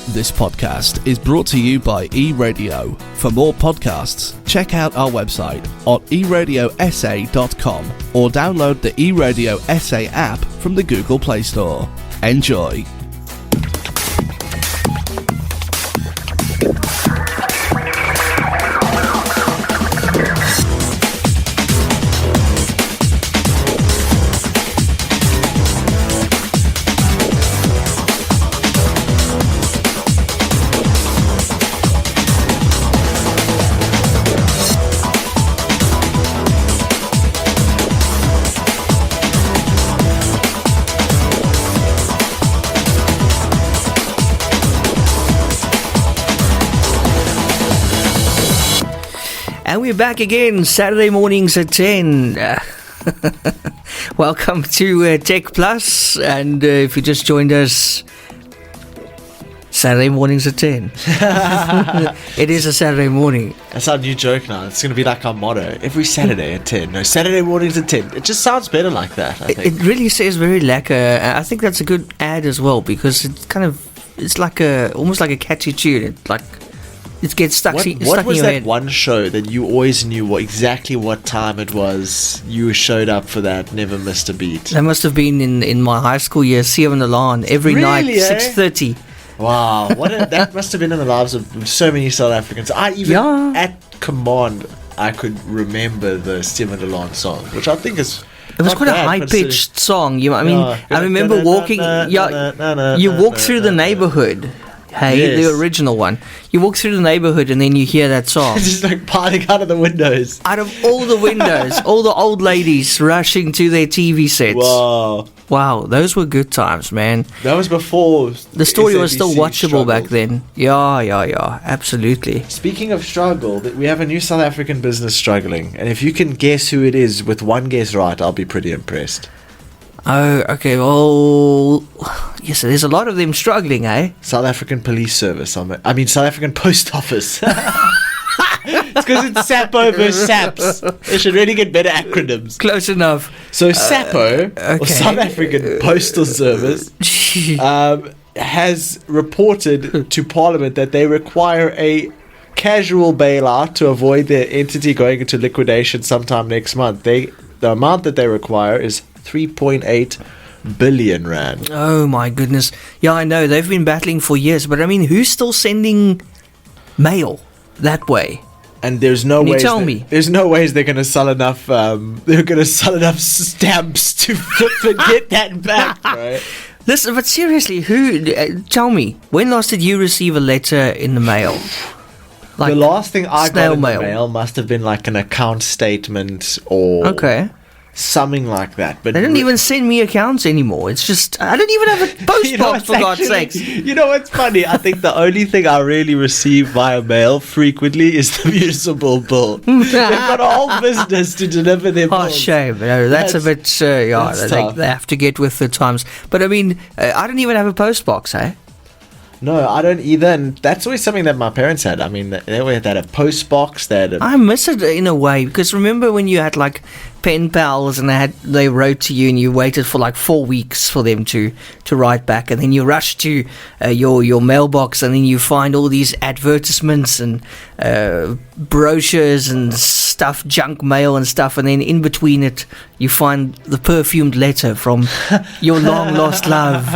This podcast is brought to you by eRadio. For more podcasts, check out our website on eradiosa.com or download the eRadio SA app from the Google Play Store. Enjoy. And we're back again, Saturday mornings at 10. Welcome to TechPlus. And if you just joined us, Saturday mornings at 10. It is a Saturday morning. That's our new joke now. It's going to be like our motto. Every Saturday at 10. No, Saturday mornings at 10. It just sounds better like that, I think. It really says very lekker. I think that's a good ad as well, because it's like almost like a catchy tune. It gets stuck, What in your was that head. one show that you always knew exactly what time it was? You showed up for that, never missed a beat. That must have been in my high school year, Eon and Kaine, every night, Really, 6:30. Wow, that must have been in the lives of so many South Africans. At command, I could remember the Steven DeLon song, which I think is. It was quite a high-pitched song. I remember walking. You walk through the neighborhood. Hey, Yes. the original one. You walk through the neighborhood and then you hear that song. Just like piling out of the windows. Out of all the windows, all the old ladies rushing to their TV sets. Wow, those were good times, man. That was before The story was still SABC watchable back struggled. then. Yeah, absolutely. Speaking of struggle, we have a new South African business struggling, and if you can guess who it is with one guess right, I'll be pretty impressed. Oh, okay, well, yes, there's a lot of them struggling, eh? South African Police Service. South African Post Office. It's because it's SAPO versus SAPS. They should really get better acronyms. Close enough. So SAPO, or okay. South African Postal Service, has reported to Parliament that they require a casual bailout to avoid their entity going into liquidation sometime next month. The amount that they require is 3.8 billion rand. Oh my goodness. Yeah, I know. They've been battling for years. But I mean, who's still sending mail that way? And there's no way. There's no ways they're going to sell enough. They're going to sell enough stamps to get that back, right? Listen, but seriously, tell me, when last did you receive a letter in the mail? The last thing I got in mail. the mail must have been like an account statement or something like that. But they don't even send me accounts anymore. It's just, I don't even have a post box, for God's sakes. You know what's funny? I think the only thing I really receive via mail frequently is the municipal bill. They've got a whole business to deliver their bills. Oh, shame. No, that's a bit, they have to get with the times. But I mean, I don't even have a post box, eh? No, I don't either, and that's always something that my parents had. I mean, they always had a post box. I miss it in a way, because remember when you had like pen pals and they wrote to you and you waited for like 4 weeks for them to write back, and then you rush to your mailbox and then you find all these advertisements and brochures and stuff, junk mail and stuff, and then in between it you find the perfumed letter from your long lost love.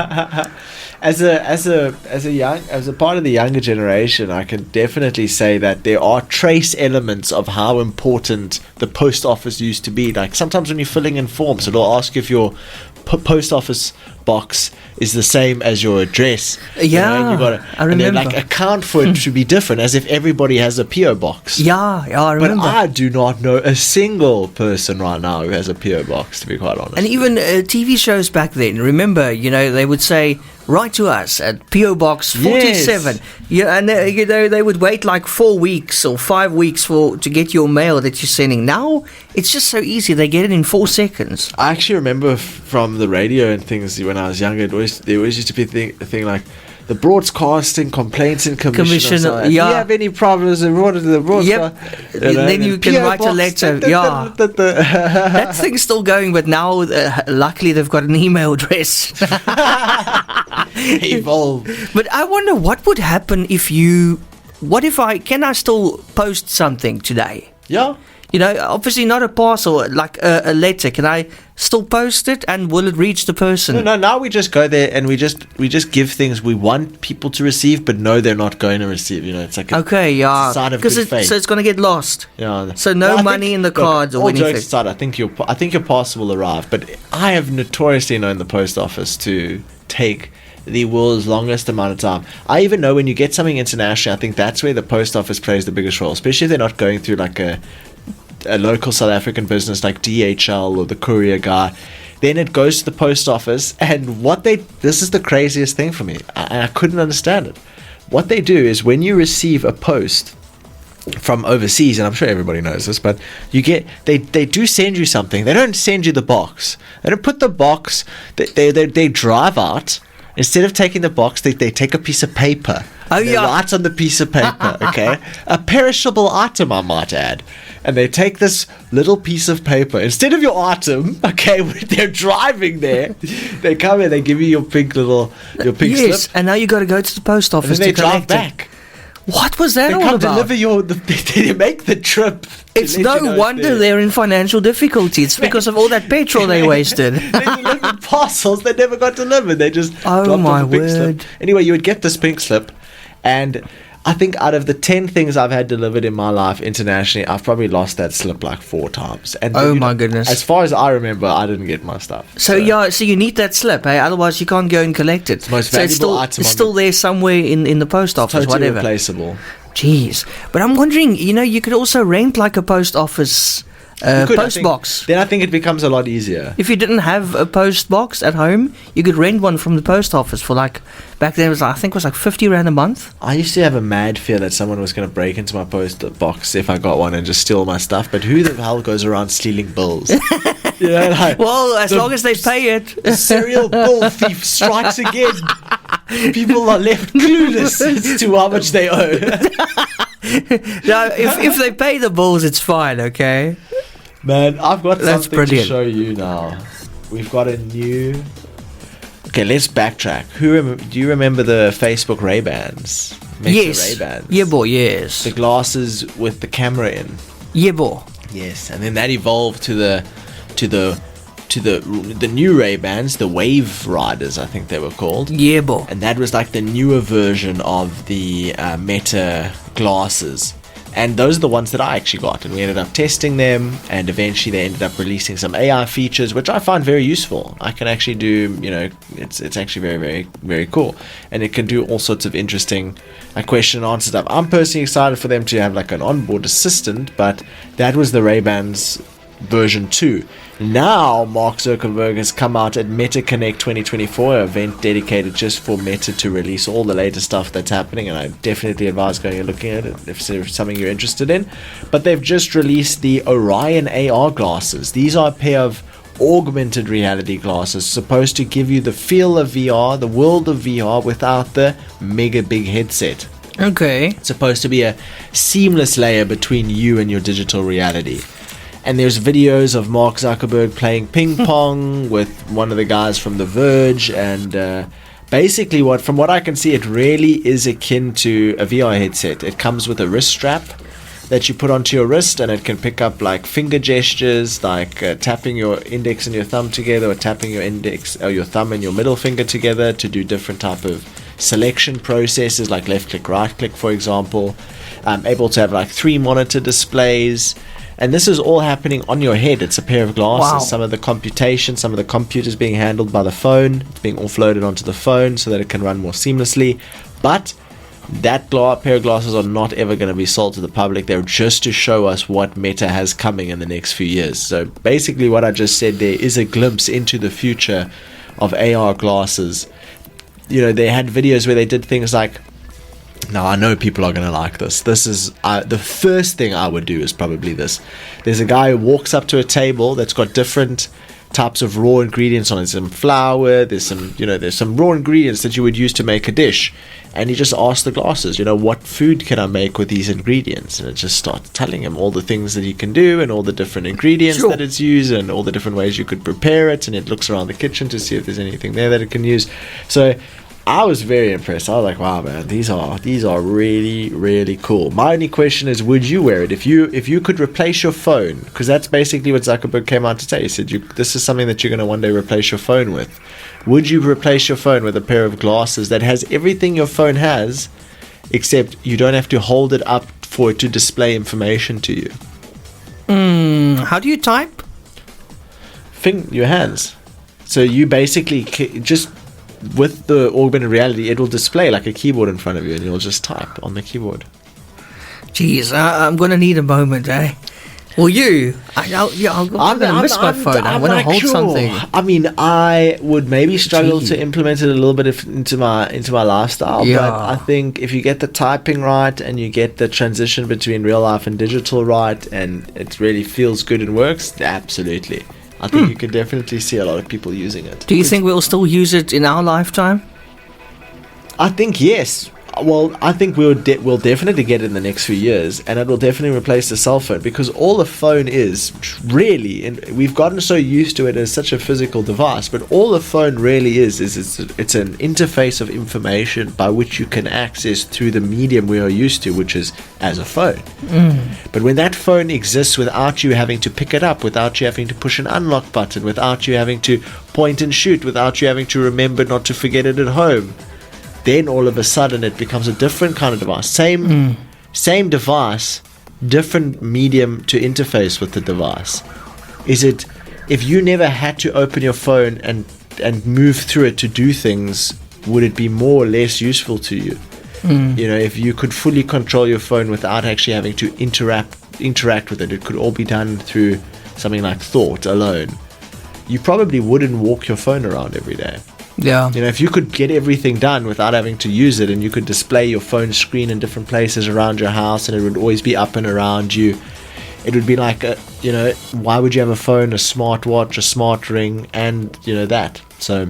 As a part of the younger generation, I can definitely say that there are trace elements of how important the post office used to be. Like sometimes when you're filling in forms, it'll ask if your post office box is the same as your address. Yeah, I remember. And then like account for it to be different, as if everybody has a PO box. Yeah, I remember. But I do not know a single person right now who has a PO box, to be quite honest. And even TV shows back then, remember, they would say, write to us at PO Box 47. Yes. Yeah, and they would wait like 4 weeks or 5 weeks to get your mail that you're sending. Now it's just so easy; they get it in 4 seconds. I actually remember from the radio and things when I was younger, there always used to be a thing like the Broadcasting Complaints and Commission. If you have any problems, report it to the Broadcast. Yep. Then you can write a letter. That thing's still going, but now luckily they've got an email address. Evolve. But I wonder what would happen if can I still post something today? Yeah. Obviously not a parcel, like a letter. Can I still post it, and will it reach the person? No. Now we just go there and we just give things we want people to receive, but know they're not going to receive. It's like a sign of good faith. So it's going to get lost. Yeah. So no money in the cards or anything. All jokes aside, I think your parcel will arrive, but I have notoriously known the post office to take the world's longest amount of time. I even know when you get something international, I think that's where the post office plays the biggest role, especially if they're not going through like a local South African business like DHL or the courier guy. Then it goes to the post office, and this is the craziest thing for me. I couldn't understand it. What they do is when you receive a post from overseas, and I'm sure everybody knows this, but they do send you something. They don't send you the box. They don't put the box. They drive out. Instead of taking the box, they take a piece of paper. They write on the piece of paper, okay? A perishable item, I might add. And they take this little piece of paper. Instead of your item, okay, when they're driving there, they come in, they give you your pink slip. Yes, and now you got to go to the post office and then to drive collect back. What was that all about? They come deliver they make the trip. It's no wonder they're in financial difficulty. It's because of all that petrol they wasted. They delivered parcels that never got delivered. They just dropped off a pink slip. Anyway, you would get this pink slip, and I think out of the 10 things I've had delivered in my life internationally, I've probably lost that slip like 4 times. And my goodness. As far as I remember, I didn't get my stuff. So you need that slip, eh? Otherwise you can't go and collect it. It's the most valuable item. It's still there somewhere in the post office, totally whatever. Replaceable. Jeez. But I'm wondering, you could also rent like a post office post box. Then I think it becomes a lot easier. If you didn't have a post box at home, you could rent one from the post office for back then I think it was like 50 rand a month. I used to have a mad fear that someone was going to break into my post box if I got one and just steal my stuff. But who the hell goes around stealing bills? Well, as long as they pay it. The serial bill thief strikes again. People are left clueless as to how much they owe. No, if they pay the bills, it's fine, okay? Man, I've got something brilliant to show you now. We've got a new... Okay, let's backtrack. Do you remember the Facebook Ray-Bans? Yes. Ray-Bans. Yeah, boy, yes. The glasses with the camera in. Yeah, boy. Yes, and then that evolved to the new Ray-Bans, the Wave Riders, I think they were called. Yeah, boy. And that was like the newer version of the Meta glasses. And those are the ones that I actually got, and we ended up testing them, and eventually they ended up releasing some AI features, which I find very useful. I can actually do, it's actually very, very, very cool, and it can do all sorts of interesting question and answer stuff. I'm personally excited for them to have like an onboard assistant, but that was the Ray-Bans version 2. Now Mark Zuckerberg has come out at Meta Connect 2024, an event dedicated just for Meta to release all the latest stuff that's happening, and I definitely advise going and looking at it if there's something you're interested in. But they've just released the Orion AR glasses. These are a pair of augmented reality glasses supposed to give you the feel of VR, the world of VR, without the mega big headset. Okay. It's supposed to be a seamless layer between you and your digital reality. And there's videos of Mark Zuckerberg playing ping pong with one of the guys from The Verge, and basically from what I can see, it really is akin to a VR headset. It comes with a wrist strap that you put onto your wrist, and it can pick up like finger gestures, like tapping your index and your thumb together, or tapping your index or your thumb and your middle finger together to do different type of selection processes, like left click, right click, for example. Able to have like 3 monitor displays. And this is all happening on your head. It's a pair of glasses. Wow. Some of the computation, some of the computers being handled by the phone. It's being offloaded onto the phone so that it can run more seamlessly. But that pair of glasses are not ever going to be sold to the public. They're just to show us what Meta has coming in the next few years. So basically what I just said there is a glimpse into the future of AR glasses. They had videos where they did things like... Now, I know people are going to like this. This is the first thing I would do is probably this. There's a guy who walks up to a table that's got different types of raw ingredients on it. There's some flour, there's some raw ingredients that you would use to make a dish. And you just ask the glasses, what food can I make with these ingredients? And it just starts telling him all the things that you can do and all the different ingredients that it's used and all the different ways you could prepare it. And it looks around the kitchen to see if there's anything there that it can use. So I was very impressed. I was like, wow, man, these are really, really cool. My only question is, would you wear it? If you could replace your phone, because that's basically what Zuckerberg came out to say. He said, this is something that you're going to one day replace your phone with. Would you replace your phone with a pair of glasses that has everything your phone has, except you don't have to hold it up for it to display information to you? How do you type? Your hands. So you basically just, with the augmented reality, it will display like a keyboard in front of you, and you'll just type on the keyboard. Jeez, I'm going to need a moment, eh? Well, you, I'm going to miss my phone. I want to hold something. I mean, I would maybe struggle to implement it a little bit into my lifestyle. Yeah. But I think if you get the typing right and you get the transition between real life and digital right, and it really feels good and works, absolutely. I think you can definitely see a lot of people using it. Do you think we'll still use it in our lifetime? I think yes. Well, I think we'll definitely get it in the next few years, and it will definitely replace the cell phone, because all the phone is really, and we've gotten so used to it as such a physical device, but all the phone really is it's an interface of information by which you can access through the medium we are used to, which is as a phone. But when that phone exists without you having to pick it up, without you having to push an unlock button, without you having to point and shoot, without you having to remember not to forget it at home, then all of a sudden it becomes a different kind of device. Same device, different medium to interface with the device. Is it, if you never had to open your phone and move through it to do things, would it be more or less useful to you? If you could fully control your phone without actually having to interact with it, it could all be done through something like thought alone. You probably wouldn't walk your phone around every day. Yeah. If you could get everything done without having to use it, and you could display your phone screen in different places around your house, and it would always be up and around you, it would be like, why would you have a phone, a smartwatch, a smart ring, and, that? So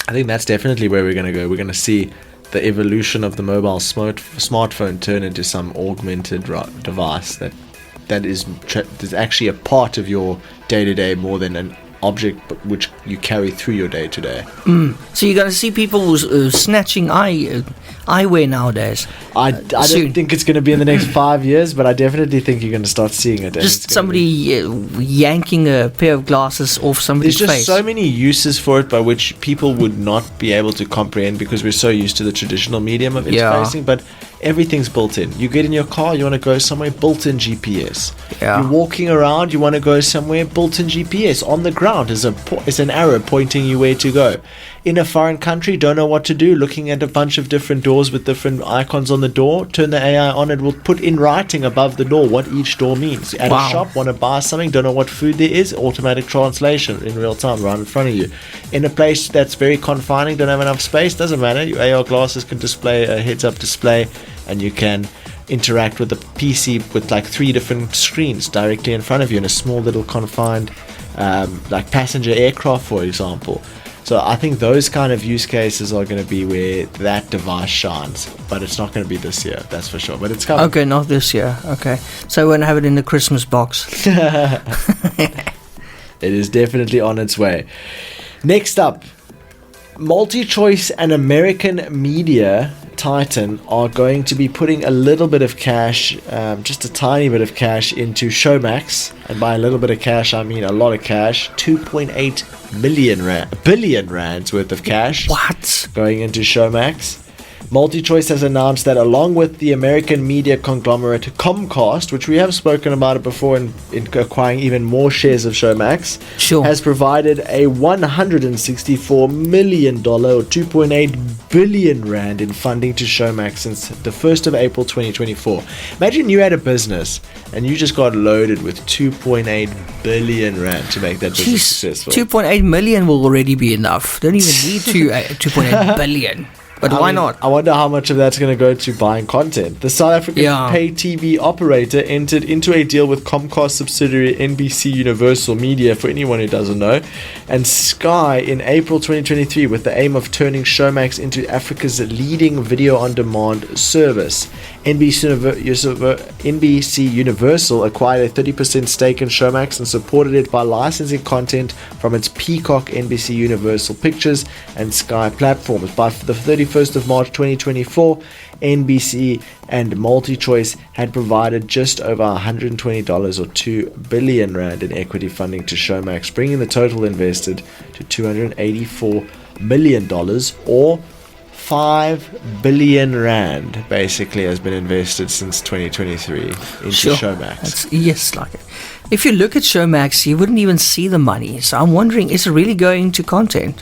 I think that's definitely where we're going to go. We're going to see the evolution of the mobile smartphone turn into some augmented device that is actually a part of your day-to-day more than an object which you carry through your day-to-day. So you're going to see people snatching eyewear nowadays. I don't think it's going to be in the next 5 years, but I definitely think you're going to start seeing it. Just somebody yanking a pair of glasses off somebody's face. There's just so many uses for it by which people would not be able to comprehend, because we're so used to the traditional medium of interfacing, but everything's built in. You get in your car, you want to go somewhere, built-in GPS. Yeah. You're walking around, you want to go somewhere, built-in GPS. On the ground is an arrow pointing you where to go. In a foreign country, don't know what to do, looking at a bunch of different doors with different icons on the door, turn the AI on, it will put in writing above the door what each door means. At a shop, want to buy something, don't know what food there is, automatic translation in real time right in front of you. In a place that's very confining, don't have enough space, doesn't matter, your AR glasses can display a heads-up display, and you can interact with the PC with like 3 different screens directly in front of you in a small little confined like passenger aircraft, for example. So I think those kind of use cases are going to be where that device shines, but it's not going to be this year, that's for sure. But it's coming. Okay, not this year. Okay, so we won't have it in the Christmas box. It is definitely on its way. Next up, MultiChoice and American Media Titan are going to be putting a little bit of cash, just a tiny bit of cash, into Showmax. And by a little bit of cash, I mean a lot of cash. 2.8 billion rands worth of cash. What? Going into Showmax. MultiChoice has announced that along with the American media conglomerate Comcast, which we have spoken about it before in acquiring even more shares of Showmax, has provided a $164 million or 2.8 billion rand in funding to Showmax since the 1st of April 2024. Imagine you had a business and you just got loaded with 2.8 billion rand to make that business successful. 2.8 million will already be enough. Don't even need 2.8 billion. But why not? I wonder how much of that's going to go to buying content. The South African pay TV operator entered into a deal with Comcast subsidiary NBC Universal Media, for anyone who doesn't know, and Sky in April 2023 with the aim of turning Showmax into Africa's leading video-on-demand service. NBC Universal acquired a 30% stake in Showmax and supported it by licensing content from its Peacock, NBC Universal Pictures, and Sky platforms. By the 31st of March 2024, NBC and MultiChoice had provided just over $120 or 2 billion rand in equity funding to Showmax, bringing the total invested to $284 million, or 5 billion rand basically has been invested since 2023 into Showmax. Yes, like it. If you look at Showmax, you wouldn't even see the money. So I'm wondering, is it really going to content?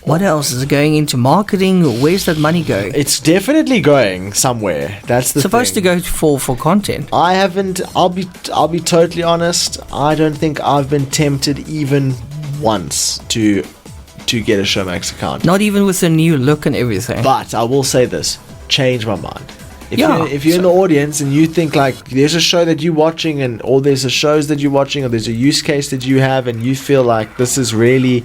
What else? Is it going into marketing? Where's that money going? It's definitely going somewhere. That's the supposed thing. to go for content. I haven't. I'll be totally honest. I don't think I've been tempted even once to get a Showmax account. Not even with the new look and everything. But I will say this: change my mind. If you're in the audience and you think like there's a show that you're watching, or there's a shows that you're watching, or there's a use case that you have, and you feel like this is really,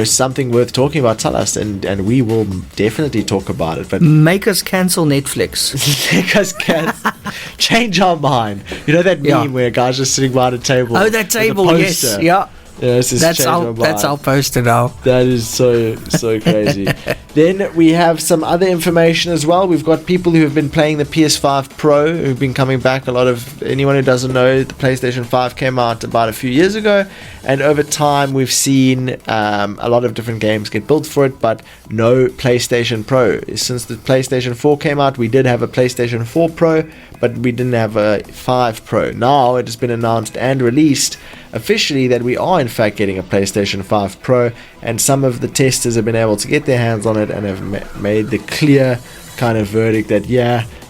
something worth talking about, tell us, and we will definitely talk about it. But make us cancel Netflix. Make us cancel. Change our mind. You know that meme where a guy's just sitting by the table. Oh, that table. Yes. Yeah. That's our poster now. That is so crazy. Then we have some other information as well. We've got people who have been playing the PS5 Pro who've been coming back. Anyone who doesn't know, the PlayStation 5 came out about a few years ago, and over time we've seen a lot of different games get built for it, but no PlayStation Pro. Since the PlayStation 4 came out, we did have a PlayStation 4 Pro, but we didn't have a 5 Pro. Now it has been announced and released officially that we are in fact getting a PlayStation 5 Pro, and some of the testers have been able to get their hands on it and have made the clear kind of verdict that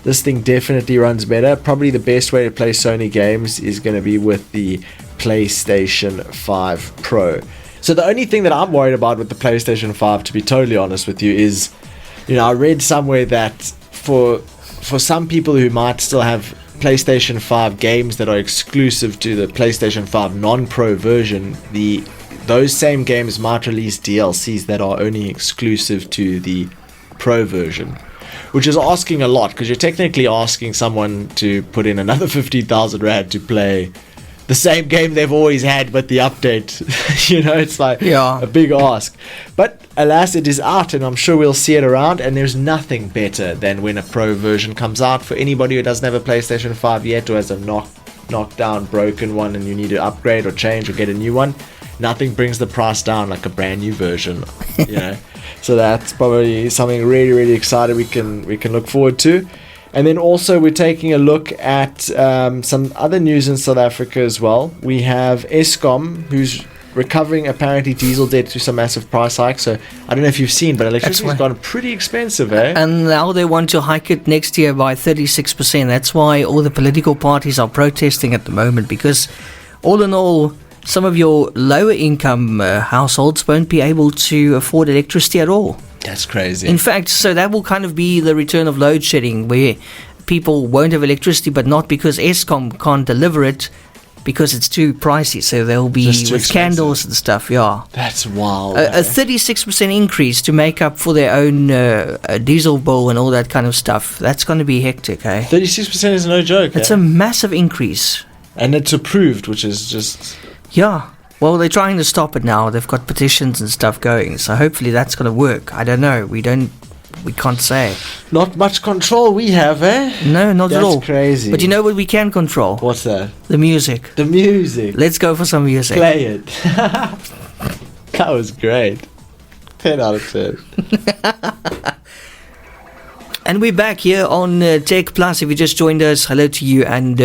this thing definitely runs better. Probably the best way to play Sony games is going to be with the PlayStation 5 Pro. So the only thing that I'm worried about with the PlayStation 5, to be totally honest with you, is I read somewhere that for some people who might still have PlayStation 5 games that are exclusive to the PlayStation 5 non-Pro version, those same games might release DLCs that are only exclusive to the Pro version, which is asking a lot, because you're technically asking someone to put in another 50,000 rand to play the same game they've always had, but the update, it's like a big ask. But alas, it is out, and I'm sure we'll see it around, and there's nothing better than when a Pro version comes out. For anybody who doesn't have a PlayStation 5 yet, or has a knocked down, broken one, and you need to upgrade or change or get a new one, nothing brings the price down like a brand new version, So that's probably something really, really exciting we can look forward to. And then also we're taking a look at some other news in South Africa as well. We have Eskom, who's recovering apparently diesel debt through some massive price hikes. So I don't know if you've seen, but electricity's gone pretty expensive, eh? And now they want to hike it next year by 36%. That's why all the political parties are protesting at the moment, because all in all, some of your lower income households won't be able to afford electricity at all. That's crazy. In fact, so that will kind of be the return of load shedding, where people won't have electricity, but not because Eskom can't deliver it, because it's too pricey. So they'll be with expensive candles and stuff. Yeah, that's wild. A 36% increase to make up for their own diesel bill and all that kind of stuff. That's going to be hectic, eh? 36% is no joke. It's a massive increase, and it's approved, which is just Well, they're trying to stop it now. They've got petitions and stuff going, so hopefully that's going to work. I don't know. We can't say. Not much control we have, eh? No, not at all. That's crazy. But you know what we can control? What's that? The music. The music. Let's go for some music. Play it. That was great. 10 out of 10. And we're back here on TechPlus. If you just joined us, hello to you and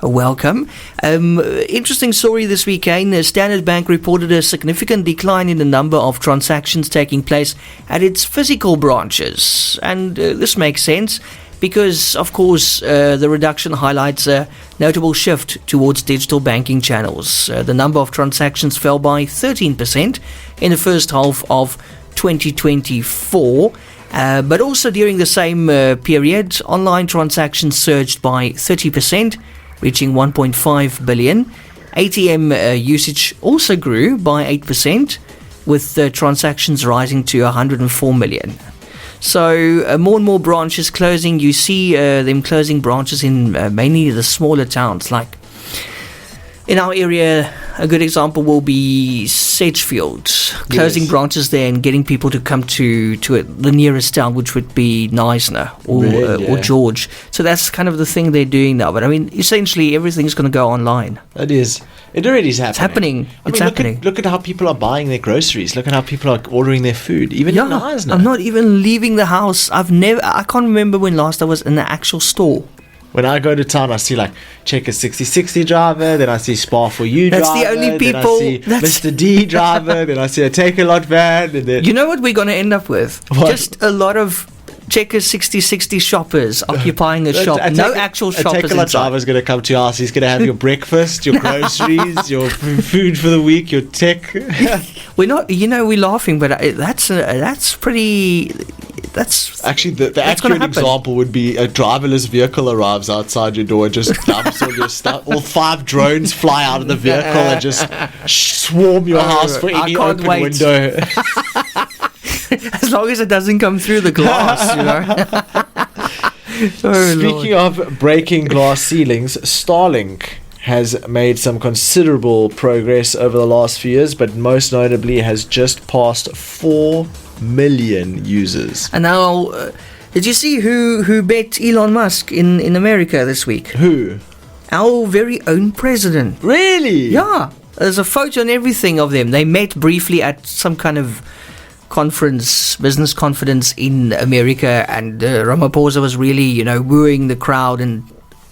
welcome. Interesting story this weekend. Standard Bank reported a significant decline in the number of transactions taking place at its physical branches. And this makes sense because, of course, the reduction highlights a notable shift towards digital banking channels. The number of transactions fell by 13% in the first half of 2024. But also during the same period, online transactions surged by 30%, reaching 1.5 billion. ATM usage also grew by 8%, with transactions rising to 104 million. So more and more branches closing. You see them closing branches in mainly the smaller towns. Like in our area, a good example will be Sedgefield, closing branches there and getting people to come to the nearest town, which would be Neisner or George. So that's kind of the thing they're doing now. But I mean, essentially everything's going to go online. It is. It already is happening. It's happening. Look at how people are buying their groceries. Look at how people are ordering their food. Even in Neisner. I'm not even leaving the house. I can't remember when last I was in the actual store. When I go to town, I see like Checker 6060 driver, then I see Spar for You driver. That's the only people. Then I see Mr. D driver, then I see a Take-A-Lot van. And then you know what we're going to end up with? What? Just a lot of Checker 6060 shoppers occupying a shop. No actual shoppers. A Take-A-Lot driver is going to come to your house. He's going to have your breakfast, your groceries, your food for the week, your tech. We're not, we're laughing, but that's pretty. That's actually the accurate example would be a driverless vehicle arrives outside your door, just dumps all your stuff. All 5 drones fly out of the vehicle and just swarm your house for any open window. As long as it doesn't come through the glass, Speaking of breaking glass ceilings, Starlink has made some considerable progress over the last few years, but most notably has just passed 4 million users. And now, did you see who bet Elon Musk in America this week? Who? Our very own president. Really? Yeah. There's a photo and everything of them. They met briefly at some kind of business conference in America, and Ramaphosa was really, wooing the crowd and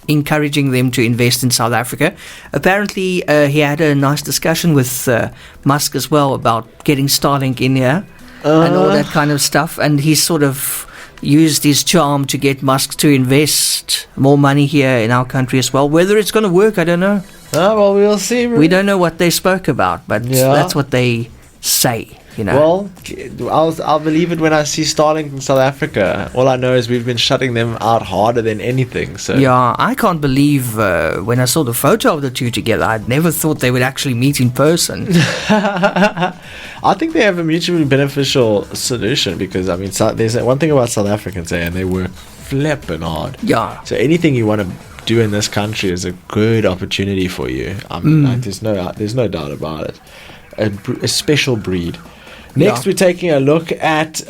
encouraging them to invest in South Africa. Apparently, he had a nice discussion with Musk as well about getting Starlink in here. And all that kind of stuff, and he sort of used his charm to get Musk to invest more money here in our country as well. Whether it's going to work, I don't know. Well, we'll see. We don't know what they spoke about, but that's what they say. Well, I'll believe it when I see Starlink in South Africa. All I know is we've been shutting them out harder than anything. So yeah, I can't believe when I saw the photo of the two together. I'd never thought they would actually meet in person. I think they have a mutually beneficial solution because there's one thing about South Africans, and they work flipping hard. Yeah. So anything you want to do in this country is a good opportunity for you. There's no doubt about it. A special breed. Next, we're taking a look at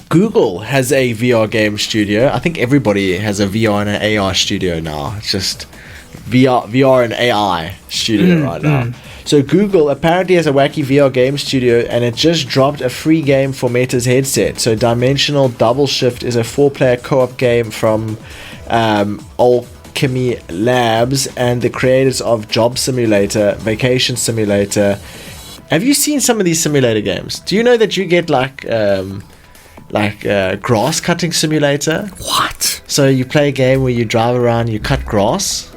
Google has a VR game studio. I think everybody has a VR and an AR studio now. It's just VR and AI studio right now. So Google apparently has a wacky VR game studio, and it just dropped a free game for Meta's headset. So Dimensional Double Shift is a 4-player co-op game from Alchemy Labs and the creators of Job Simulator, Vacation Simulator. Have you seen some of these simulator games? Do you know that you get like grass cutting simulator? What? So you play a game where you drive around, you cut grass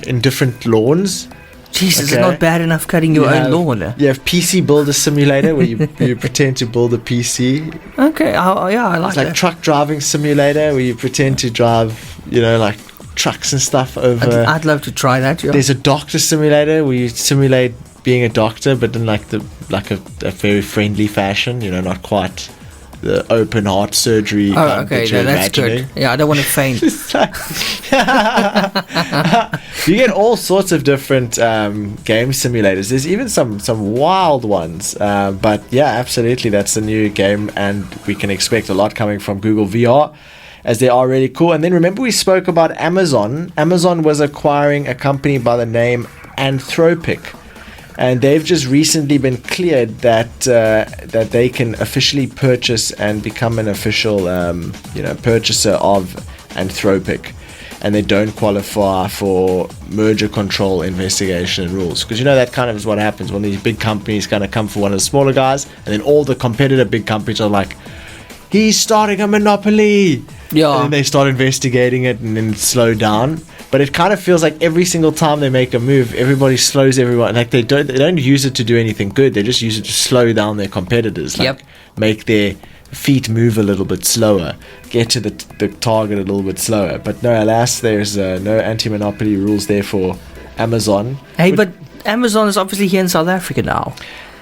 in different lawns. Jesus, it's not bad enough cutting your own lawn. You have PC Builder Simulator where you pretend to build a PC. Okay, I like that. It's like Truck Driving Simulator where you pretend to drive, like trucks and stuff over. I'd love to try that. Yeah. There's a Doctor Simulator where you simulate being a doctor, but in a very friendly fashion, not quite the open heart surgery. Okay, that's good. Yeah, I don't want to faint. You get all sorts of different game simulators. There's even some wild ones. But yeah, absolutely, that's the new game, and we can expect a lot coming from Google VR, as they are really cool. And then remember we spoke about Amazon. Amazon was acquiring a company by the name Anthropic. And they've just recently been cleared that they can officially purchase and become an official, purchaser of Anthropic, and they don't qualify for merger control investigation rules. Because that kind of is what happens when these big companies kind of come for one of the smaller guys, and then all the competitor big companies are like, he's starting a monopoly. Yeah. And then they start investigating it and then slow down. But it kind of feels like every single time they make a move, everybody slows everyone. Like they don't use it to do anything good. They just use it to slow down their competitors. Make their feet move a little bit slower, get to the target a little bit slower. But no, alas, there's no anti-monopoly rules there for Amazon. Hey, but Amazon is obviously here in South Africa now.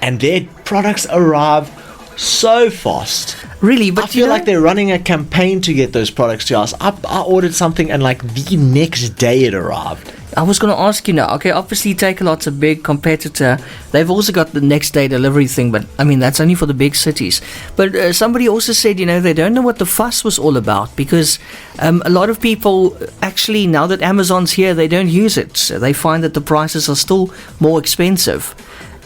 And their products arrive so fast. Really? But I feel like they're running a campaign to get those products to us. I ordered something and like the next day it arrived. I was going to ask you now. Okay, obviously Takealot's a big competitor. They've also got the next day delivery thing, but I mean, that's only for the big cities. But somebody also said, they don't know what the fuss was all about, because a lot of people actually, now that Amazon's here, they don't use it. So they find that the prices are still more expensive.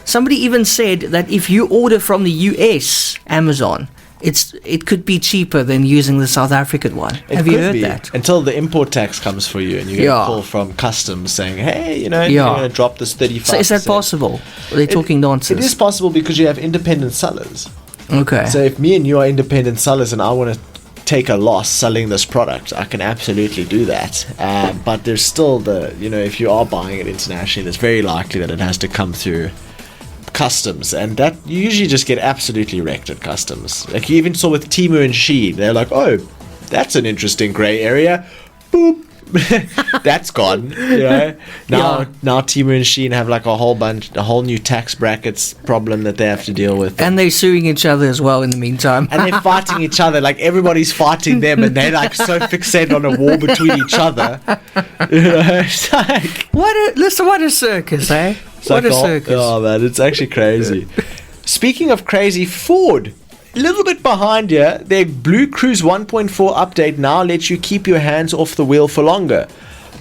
Somebody even said that if you order from the US Amazon, it could be cheaper than using the South African one. Have you heard that? Until the import tax comes for you and you get a call from customs saying, hey, you're going to drop this 35%. So is that possible? Are they talking nonsense? It is possible because you have independent sellers. Okay. So if me and you are independent sellers and I want to take a loss selling this product, I can absolutely do that. But there's still if you are buying it internationally, it's very likely that it has to come through customs, and that you usually just get absolutely wrecked at customs. Like you even saw with Temu and Shein, they're like, oh, that's an interesting grey area. Boop. That's gone. Now Temu and Shein have like a whole new tax brackets problem that they have to deal with, and they're suing each other as well in the meantime, and they're fighting each other. Like everybody's fighting them, and they're like so fixated on a war between each other. It's like what a circus, eh? What a circus. Oh man, it's actually crazy. Speaking of crazy, Ford, a little bit behind here. Their Blue Cruise 1.4 update now lets you keep your hands off the wheel for longer.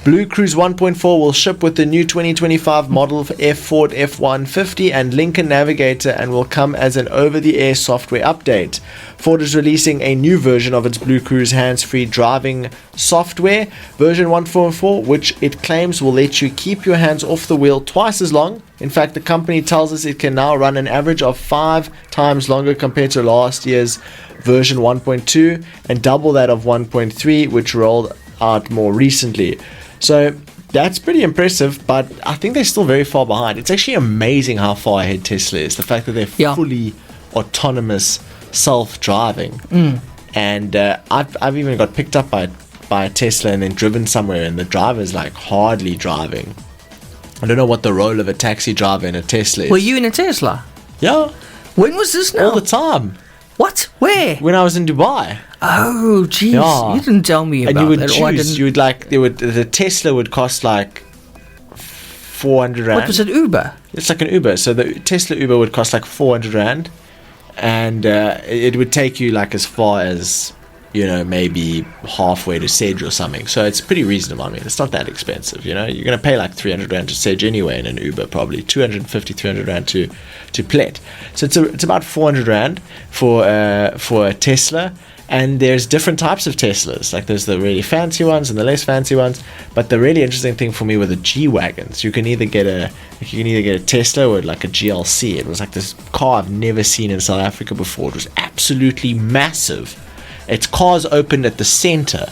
Blue Cruise 1.4 will ship with the new 2025 model Ford F-150 and Lincoln Navigator and will come as an over-the-air software update. Ford is releasing a new version of its Blue Cruise hands-free driving software, version 1.4, which it claims will let you keep your hands off the wheel twice as long. In fact, the company tells us it can now run an average of 5 times longer compared to last year's version 1.2 and double that of 1.3, which rolled out more recently. So that's pretty impressive, but I think they're still very far behind. It's actually amazing how far ahead Tesla is. The fact that they're fully autonomous, self-driving. And I've even got picked up by a Tesla and then driven somewhere, and the driver's like hardly driving. I don't know what the role of a taxi driver in a Tesla is. Were you in a Tesla? Yeah. When was this now? All the time. What? Where? When I was in Dubai. Oh, jeez. Yeah. You didn't tell me about that. And you would choose. The Tesla would cost like 400 rand. What was it, Uber? It's like an Uber. So the Tesla Uber would cost like 400 rand. And it would take you like as far as, maybe halfway to Sedge or something. So it's pretty reasonable. I mean, it's not that expensive, You're going to pay like 300 rand to Sedge anyway in an Uber, probably 250, 300 rand to Plet. So it's about 400 rand for a Tesla. And there's different types of Teslas. Like there's the really fancy ones and the less fancy ones. But the really interesting thing for me were the G-Wagons. You can either get a Tesla or like a GLC. It was like this car I've never seen in South Africa before. It was absolutely massive. Its cars opened at the center.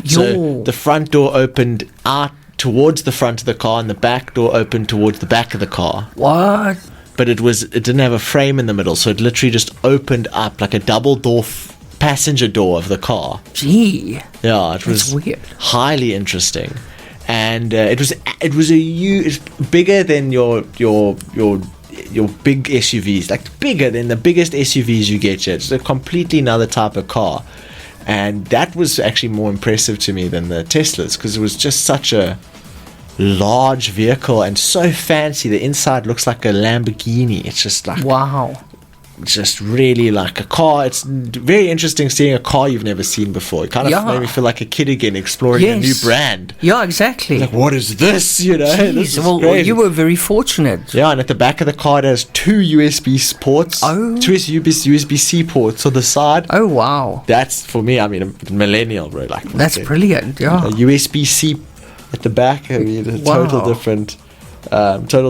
So the front door opened out towards the front of the car and the back door opened towards the back of the car. What? But it didn't have a frame in the middle, so it literally just opened up like a double door passenger door of the car. Gee. Yeah, it was weird. Highly interesting. And it was it's bigger than your big SUVs, like bigger than the biggest SUVs you get yet. It's a completely another type of car. And that was actually more impressive to me than the Teslas, because it was just such a large vehicle and so fancy. The inside looks like a Lamborghini. It's just like, wow, just really like a car. It's very interesting seeing a car you've never seen before. It kind of made me feel like a kid again, exploring a new brand. Yeah, exactly. Like, what is this? This is well, you were very fortunate. Yeah, and at the back of the car it has 2 USB ports. Oh. 2 USB-C ports on the side. Oh, wow. That's, for me, I mean, a millennial, bro. Like, that's brilliant, yeah. A USB-C at the back. I mean, a total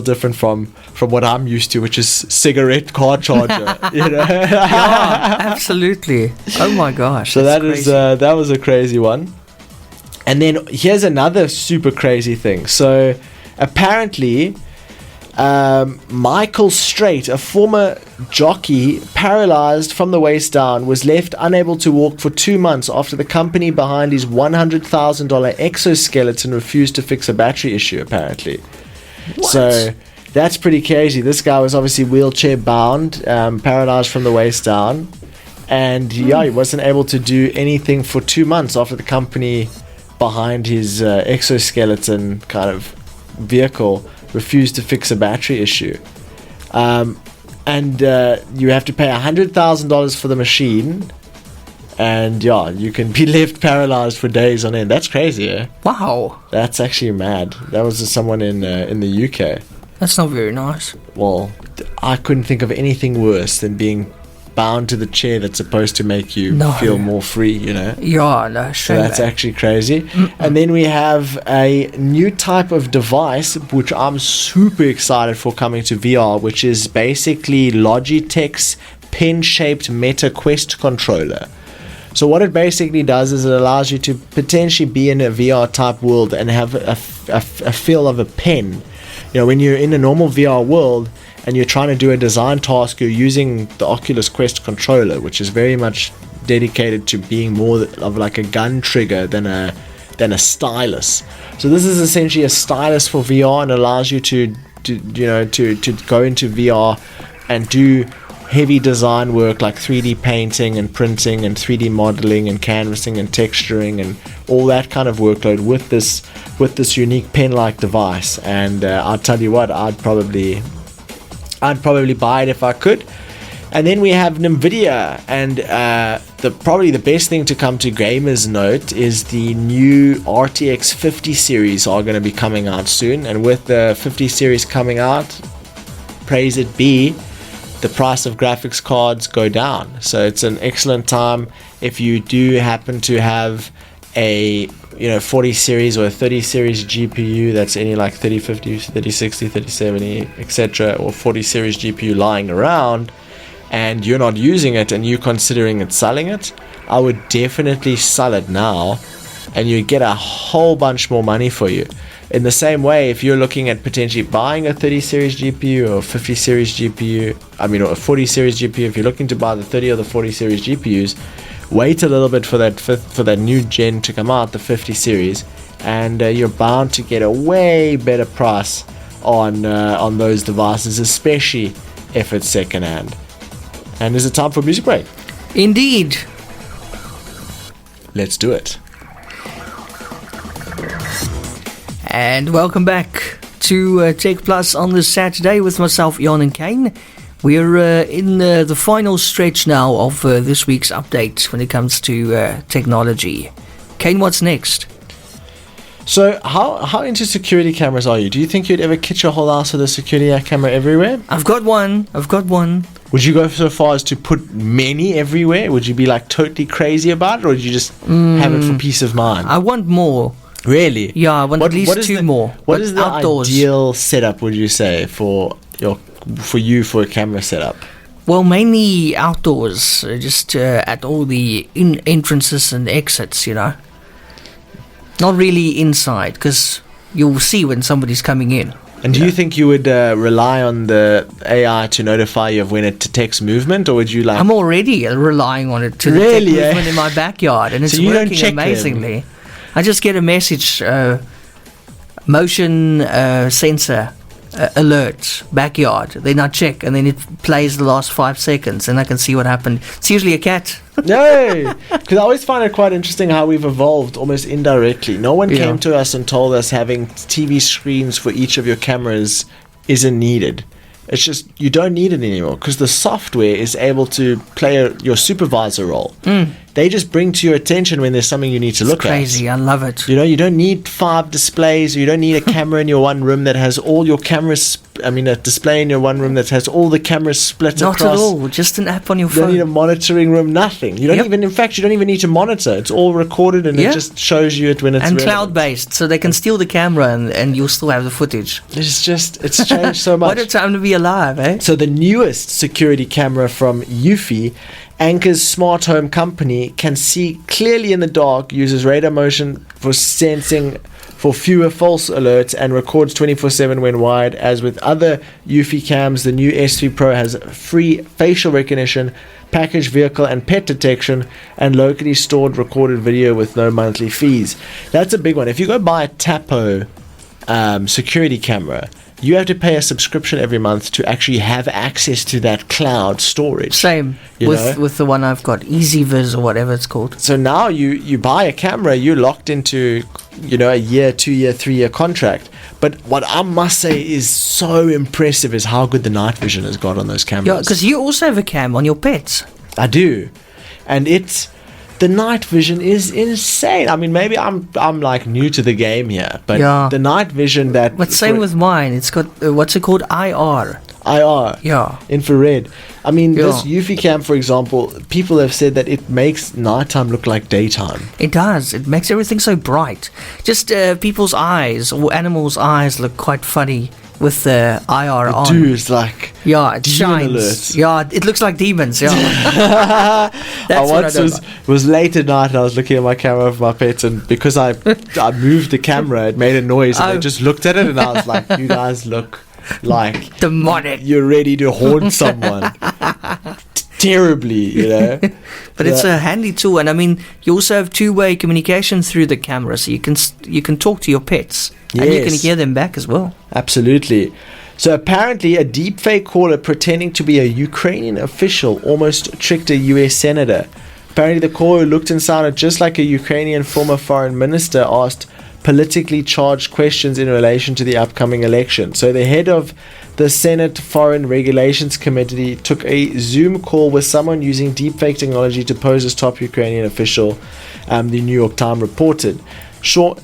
different from what I'm used to, which is cigarette car charger. Yeah, absolutely. Oh my gosh. So that was a crazy one. And then here's another super crazy thing. So apparently, Michael Strait, a former jockey paralyzed from the waist down, was left unable to walk for 2 months after the company behind his $100,000 exoskeleton refused to fix a battery issue, apparently. What? So that's pretty crazy. This guy was obviously wheelchair bound, paralyzed from the waist down, and he wasn't able to do anything for 2 months after the company behind his exoskeleton kind of vehicle refused to fix a battery issue. And you have to pay $100,000 for the machine, and you can be left paralyzed for days on end. That's crazy, eh? Wow. That's actually mad. That was someone in the UK. That's not very nice. Well, I couldn't think of anything worse than being bound to the chair that's supposed to make you feel more free, you know? Yeah, no, So that's actually crazy. And then we have a new type of device, which I'm super excited for coming to VR, which is basically Logitech's pen-shaped Meta Quest controller. So what it basically does is it allows you to potentially be in a VR type world and have a feel of a pen. You know, when you're in a normal VR world and you're trying to do a design task, you're using the Oculus Quest controller, which is very much dedicated to being more of like a gun trigger than a stylus. So this is essentially a stylus for VR and allows you to go into VR and do heavy design work like 3D painting and printing and 3D modeling and canvassing and texturing and all that kind of workload with this unique pen-like device. And I'll tell you what, I'd probably buy it if I could. And then we have NVIDIA, and probably the best thing to come to Gamers Note is the new RTX 50 series are going to be coming out soon. And with the 50 series coming out, praise it be, the price of graphics cards go down. So it's an excellent time if you do happen to have a 40 series or a 30 series GPU that's any like 3050, 3060, 3070, etc., or 40 series GPU lying around and you're not using it and you're considering it selling it, I would definitely sell it now and you'd get a whole bunch more money for you. In the same way, if you're looking at potentially buying a 30 series GPU or a 50 series GPU, or a 40 series GPU, if you're looking to buy the 30 or the 40 series GPUs, wait a little bit for that new gen to come out, the 50 series, and you're bound to get a way better price on those devices, especially if it's secondhand. And is it time for a music break? Indeed. Let's do it. And welcome back to TechPlus on this Saturday with myself, Eon and Kaine. We're in the final stretch now of this week's update when it comes to technology. Kaine, what's next? So how into security cameras are you? Do you think you'd ever kit your whole house with a security camera everywhere? I've got one. Would you go so far as to put many everywhere? Would you be like totally crazy about it, or would you just have it for peace of mind? I want more. Really? Yeah, I want at least two more. What is the outdoors ideal setup, would you say, for a camera setup? Well, mainly outdoors, just at all the entrances and exits, Not really inside, because you'll see when somebody's coming in. And do you think you would rely on the AI to notify you of when it detects movement, or would you like... I'm already relying on it to detect movement in my backyard, and it's working amazingly. Them. I just get a message, motion sensor alert, backyard. Then I check, and then it plays the last 5 seconds, and I can see what happened. It's usually a cat. No, because I always find it quite interesting how we've evolved almost indirectly. No one came to us and told us having TV screens for each of your cameras isn't needed. It's just you don't need it anymore because the software is able to play your supervisor role. They just bring to your attention when there's something you need to look at. It's crazy, I love it. You don't need 5 displays. You don't need a camera in your one room that has all your cameras. A display in your one room that has all the cameras split across. Not at all. Just an app on your phone. You don't need a monitoring room. Nothing. You don't even. In fact, you don't even need to monitor. It's all recorded and it just shows you it when it's. And relevant. Cloud-based, so they can steal the camera and you'll still have the footage. It's changed so much. What a time to be alive, eh? So the newest security camera from Eufy, Anker's smart home company, can see clearly in the dark, uses radar motion for sensing for fewer false alerts and records 24/7 when wired. As with other Eufy cams, the new S3 Pro has free facial recognition, package, vehicle and pet detection, and locally stored recorded video with no monthly fees. That's a big one. If you go buy a Tapo security camera, you have to pay a subscription every month to actually have access to that cloud storage. Same with the one I've got, EasyViz or whatever it's called. So now you buy a camera, you're locked into, a year, 2 year, 3 year contract. But what I must say is so impressive is how good the night vision has got on those cameras. Yeah, because you also have a cam on your pets. I do, and the night vision is insane. I mean, maybe I'm like new to the game here, but the night vision that. But same with mine. It's got what's it called? IR. Yeah. Infrared. I mean, this Eufy cam, for example, people have said that it makes nighttime look like daytime. It does. It makes everything so bright. Just people's eyes or animals' eyes look quite funny with the IR on. Dude, like it shines. Alerts. Yeah, it looks like demons. Yeah. I once was late at night and I was looking at my camera for my pets, and because I moved the camera, it made a noise, and I just looked at it and I was like, "You guys look like demonic. You're ready to haunt someone." Terribly, But it's a handy tool, and I mean, you also have two-way communication through the camera, so you can talk to your pets, and you can hear them back as well. Absolutely. So apparently, a deepfake caller pretending to be a Ukrainian official almost tricked a U.S. senator. Apparently, the caller, who looked and sounded just like a Ukrainian former foreign minister, asked politically charged questions in relation to the upcoming election. So the head of the Senate Foreign Regulations Committee took a Zoom call with someone using deepfake technology to pose as top Ukrainian official, the New York Times reported. Sean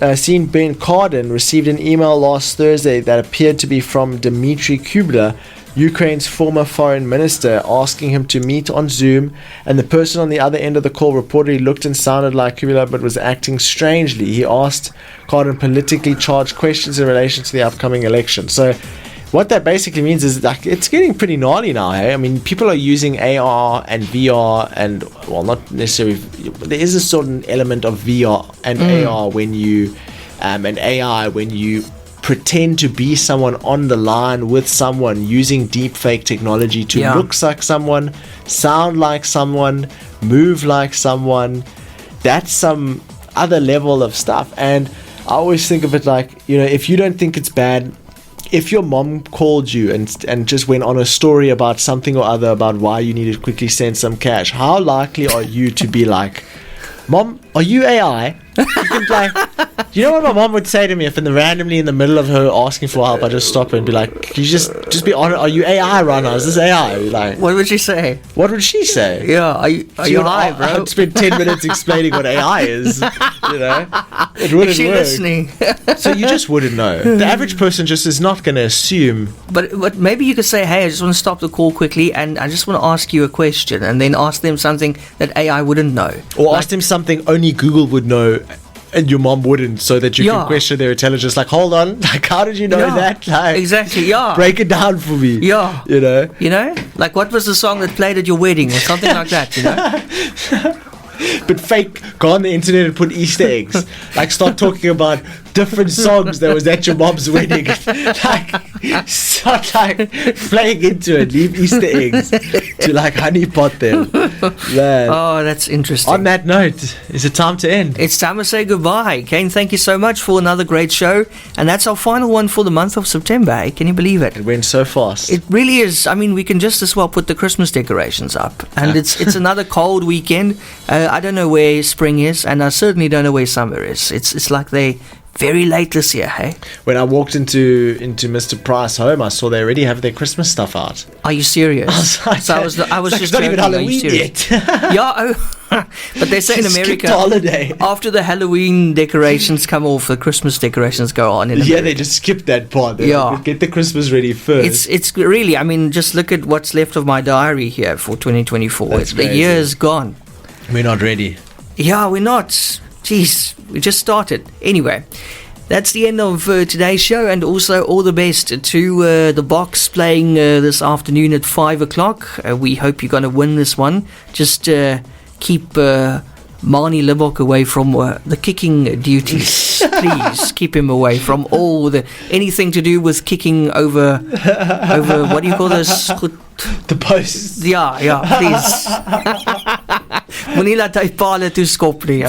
Ben Cardin received an email last Thursday that appeared to be from Dmitry Kubler, Ukraine's former foreign minister, asking him to meet on Zoom, and the person on the other end of the call reportedly looked and sounded like Kubler but was acting strangely. He asked Cardin politically charged questions in relation to the upcoming election. So what that basically means is like it's getting pretty gnarly now, hey? I mean, people are using AR and VR and, well, not necessarily, there is a certain element of VR and AR when you, and AI when you pretend to be someone on the line with someone using deepfake technology to look like someone, sound like someone, move like someone. That's some other level of stuff. And I always think of it like, if you don't think it's bad, if your mom called you and just went on a story about something or other about why you needed to quickly send some cash, how likely are you to be like, "Mom, are you AI?" You can you know what my mom would say to me if randomly in the middle of her asking for help, I just stop her and be like, "Can you just be honest? Are you AI right now? Is this AI?" Like, what would she say? What would she say? Yeah, are you high, bro? I'd spend 10 minutes explaining what AI is. It wouldn't is she work. Listening? So you just wouldn't know. The average person just is not going to assume. But maybe you could say, "Hey, I just want to stop the call quickly, and I just want to ask you a question," and then ask them something that AI wouldn't know, or ask them something only Google would know. And your mom wouldn't, so that you can question their intelligence. Like, hold on, like, how did you know that? Like, exactly, break it down for me. Yeah. Like, what was the song that played at your wedding or something like that, But fake, go on the internet and put Easter eggs. Like, start talking about different songs that was at your mom's wedding. Start playing into it. Leave Easter eggs to honeypot them. Man. Oh, that's interesting. On that note, is it time to end? It's time to say goodbye. Kaine, thank you so much for another great show. And that's our final one for the month of September. Eh? Can you believe it? It went so fast. It really is. I mean, we can just as well put the Christmas decorations up. And it's another cold weekend. I don't know where spring is, and I certainly don't know where summer is. It's like they very late this year, hey? When I walked into Mr. Price home, I saw they already have their Christmas stuff out. Are you serious? I was just not even Halloween yet. But they say in America, holiday. After the Halloween decorations come off, the Christmas decorations go on in America. They just skip that part. Get the Christmas ready first. It's really, I mean, just look at what's left of my diary here for 2024. The year is gone. We're not ready. Yeah, we're not. Jeez, we just started. Anyway, that's the end of today's show, and also all the best to the box playing this afternoon at 5 o'clock. We hope you're going to win this one. Just keep Marnie Libok away from the kicking duties. Please keep him away from all anything to do with kicking over what do you call this? The posts. Ja, please. Moenie laat hy paal toe skop nie.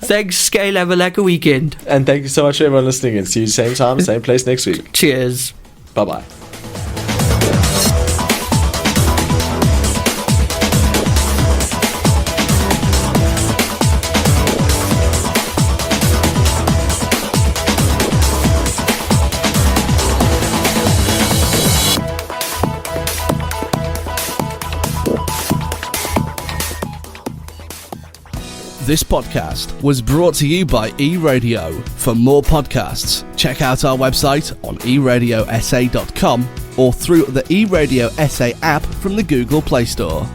Thanks, Scale. Have a lekker weekend. And thank you so much for everyone listening, and see you same time, same place next week. Cheers. Bye-bye. This podcast was brought to you by eRadio. For more podcasts, check out our website on eRadioSA.com or through the eRadio SA app from the Google Play Store.